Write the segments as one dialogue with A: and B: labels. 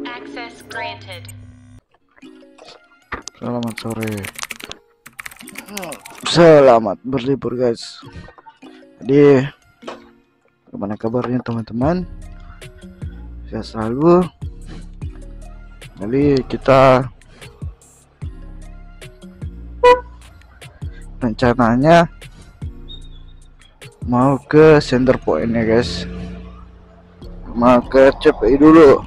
A: Access granted.
B: Selamat sore. Selamat berlibur guys. Jadi gimana kabarnya teman-teman? Sehat selalu. Jadi kita rencananya mau ke center point ya guys. Mau ke CPI dulu.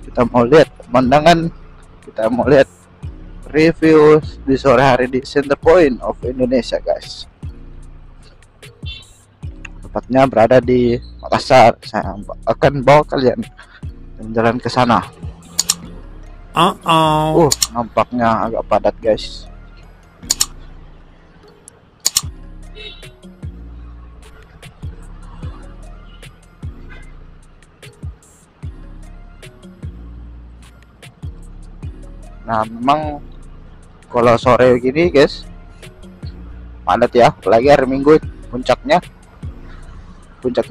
B: Kita mau lihat pemandangan, kita mau lihat review di sore hari di Center Point of Indonesia guys. Tepatnya berada di Makassar. Saya akan bawa kalian jalan ke sana. Nampaknya agak padat guys. Nah, memang kalau sore gini guys padat ya, apalagi hari Minggu puncaknya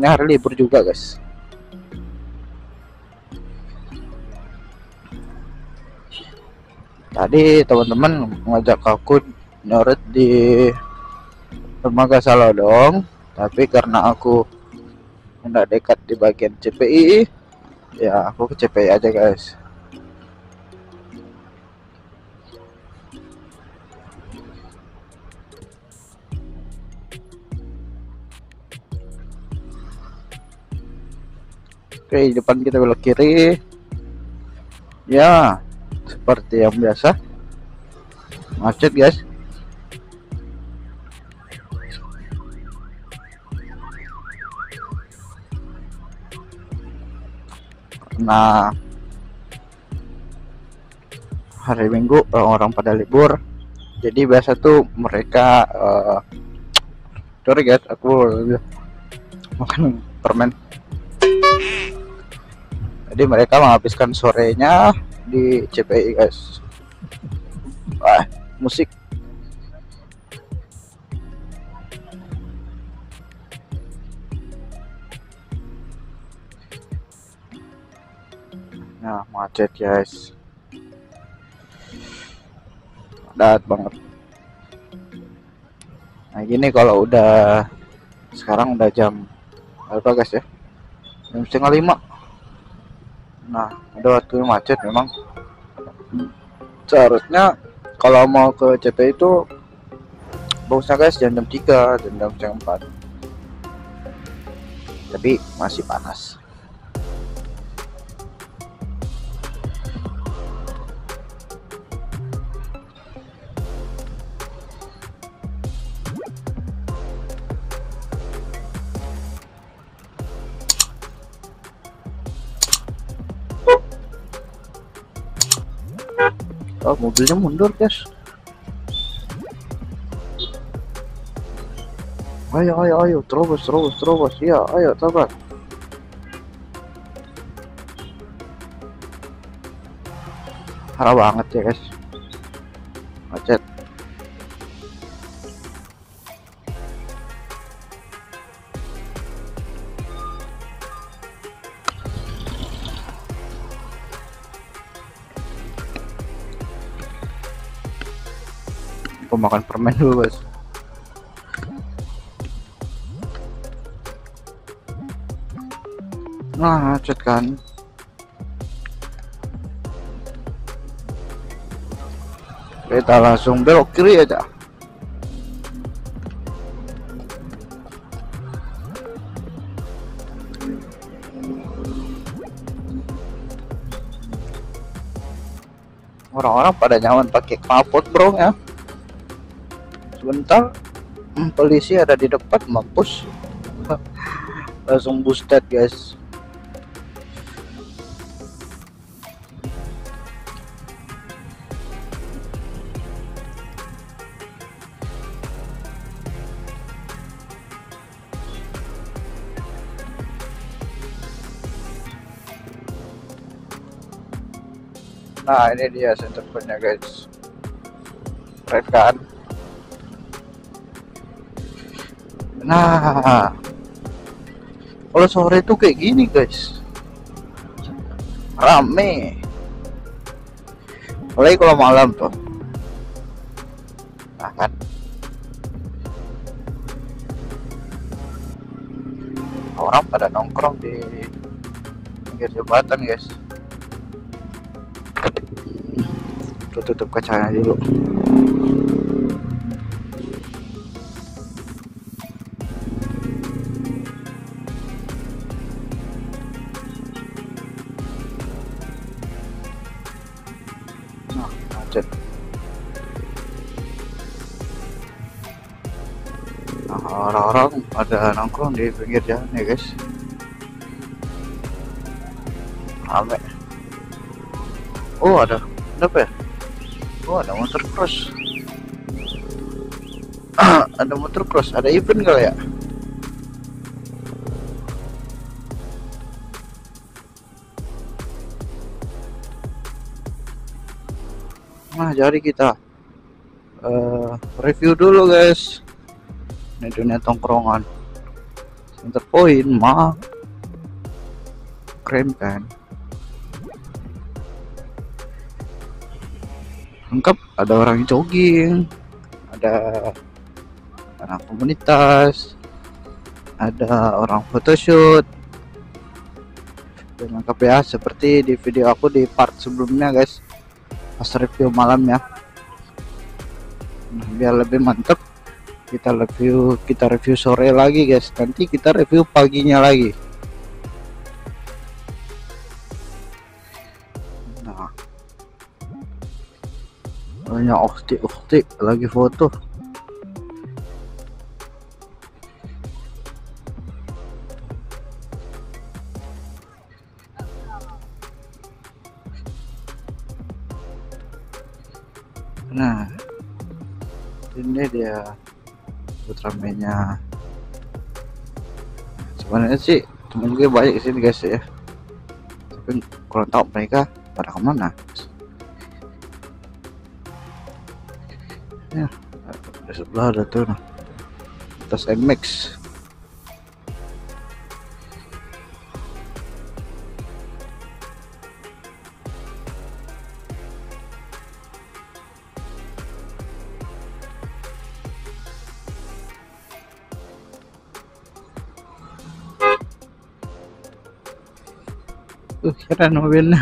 B: hari libur juga guys. Tadi teman-teman ngajak aku nyoret di dermaga Salodong, tapi karena aku hendak dekat di bagian CPI, ya aku ke CPI aja guys. Oke, di depan kita belok kiri. Ya, seperti yang biasa, macet guys. Nah, hari Minggu orang pada libur, jadi biasa tuh mereka sorry guys, aku makan permen. Jadi mereka menghabiskan sorenya di CPI guys. Wah, musik. Nah, macet guys. Padat banget. Nah, gini kalau udah sekarang udah jam berapa guys ya? Jam 4:30. Nah, udah waktu macet memang. Seharusnya kalau mau ke CPI itu bagusnya guys jam 3, jam 4. Tapi masih panas. Oh, mobilnya mundur guys. Ayo, terobos. Iya, ayo, sabar. Parah banget ya guys, macet. Aku makan permen dulu guys. Nah, macet kan. Kita langsung belok kiri aja. Orang-orang pada nyaman pakai knalpot bro ya. Sebentar polisi ada di depan, mampus. Langsung boosted guys. Nah, ini dia center point-nya guys. Keren kan? Nah, Kalau sore itu kayak gini guys, rame. Apalagi kalau malam tuh, nah kan, orang pada nongkrong di pinggir jembatan guys. Tutup kacanya dulu. Nah, macet. Nah, orang-orang ada nongkrong di pinggir jalan ya guys, rame. Oh, ada apa ya? Oh, ada motor cross. Ada motor cross, ada event kali ya? Nah, jadi kita review dulu guys. Ini dunia tongkrongan. Center Point mah keren kan? Lengkap, ada orang jogging, ada anak komunitas, ada orang photoshoot, dan lengkap ya seperti di video aku di part sebelumnya guys, pas review malamnya. Nah, biar lebih mantep kita review sore lagi guys, nanti kita review paginya lagi. Nah, banyak ukti lagi foto. Nah, ini dia ramenya. Sebenarnya sih temen gue banyak sini guys ya, tapi kurang tahu mereka pada kemana ya. Di sebelah ada tuh nah, atas NMAX. Keren mobilnya.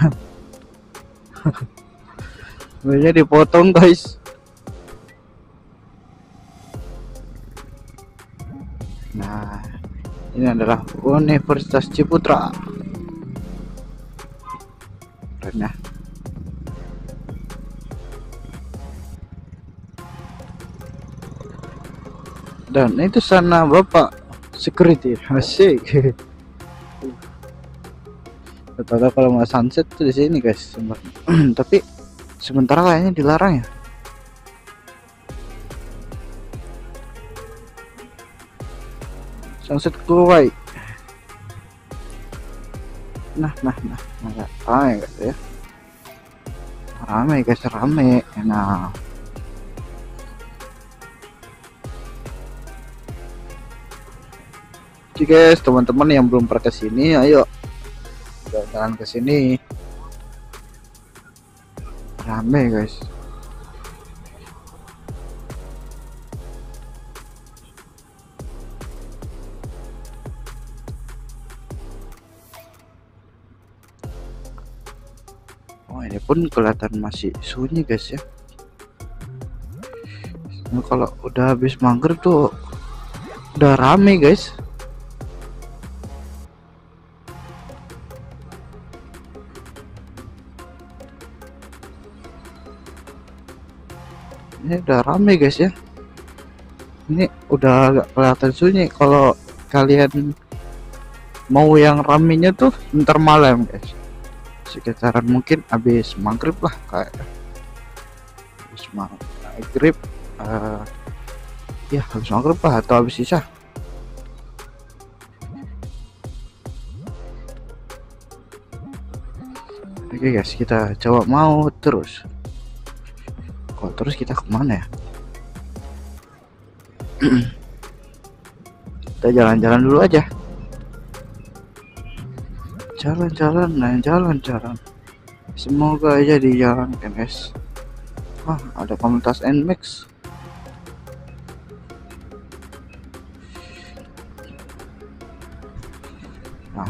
B: Mobilnya dipotong guys. Nah, ini adalah Universitas Ciputra. Keren ya. Dan itu sana bapak security, asik. Betul, kalau mau sunset tuh di sini guys. Tapi sementara kayaknya dilarang ya. Sunset Kuwait. Nah, rame guys ya. Rame guys, rame. Nah, oke guys, teman-teman yang belum pernah kesini, ayo jalan ke sini. Rame guys. Oh, ini pun kelihatan masih sunyi guys ya. Nah, kalau udah habis maghrib tuh udah rame guys. Ini udah rame guys ya. Ini udah agak kelihatan sunyi. Kalau kalian mau yang ramenya tuh ntar malam guys, sekitaran mungkin habis maghrib lah, kayak habis maghrib ya habis maghrib lah atau habis isya. Oke guys, kita coba mau terus. Kok terus kita kemana ya? Kita jalan-jalan dulu aja. jalan. Semoga aja dijalankan, guys. Wah, ada komunitas NMAX. Nah,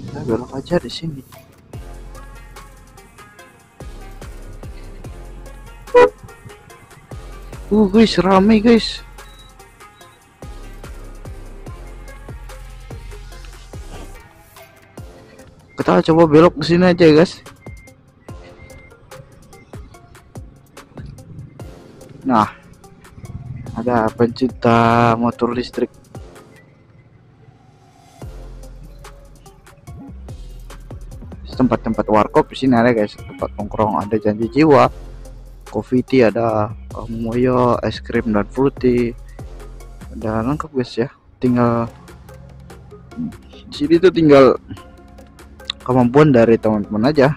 B: kita belok aja di sini. Guys, rame guys. Kita coba belok ke sini aja, guys. Nah, ada pencinta motor listrik. Tempat-tempat warkop di sini ada, guys. Tempat nongkrong ada Janji Jiwa, Coffee Tea, ada Moyo, es krim dan fruity. Ada lengkap, guys ya. Tinggal di sini tuh tinggal kemampuan dari teman-teman aja.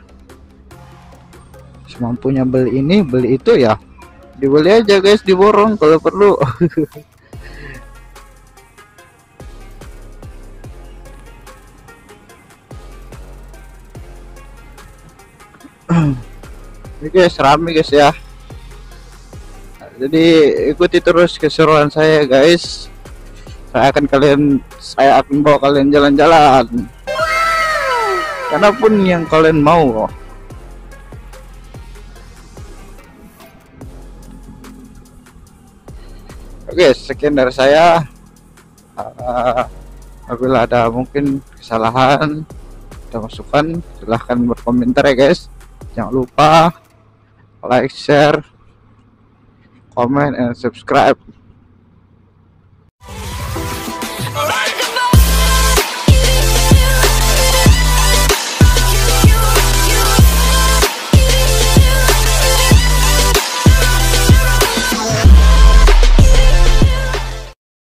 B: Semampunya beli ini, beli itu ya. Dibeli aja, guys, diborong kalau perlu. Ini guys, rame guys ya. Jadi ikuti terus keseruan saya, guys. Saya akan bawa kalian jalan-jalan. Karena pun yang kalian mau. Oke, sekian dari saya. Apabila ada mungkin kesalahan atau masukan, silahkan berkomentar ya, guys. Jangan lupa like, share, comment, and subscribe.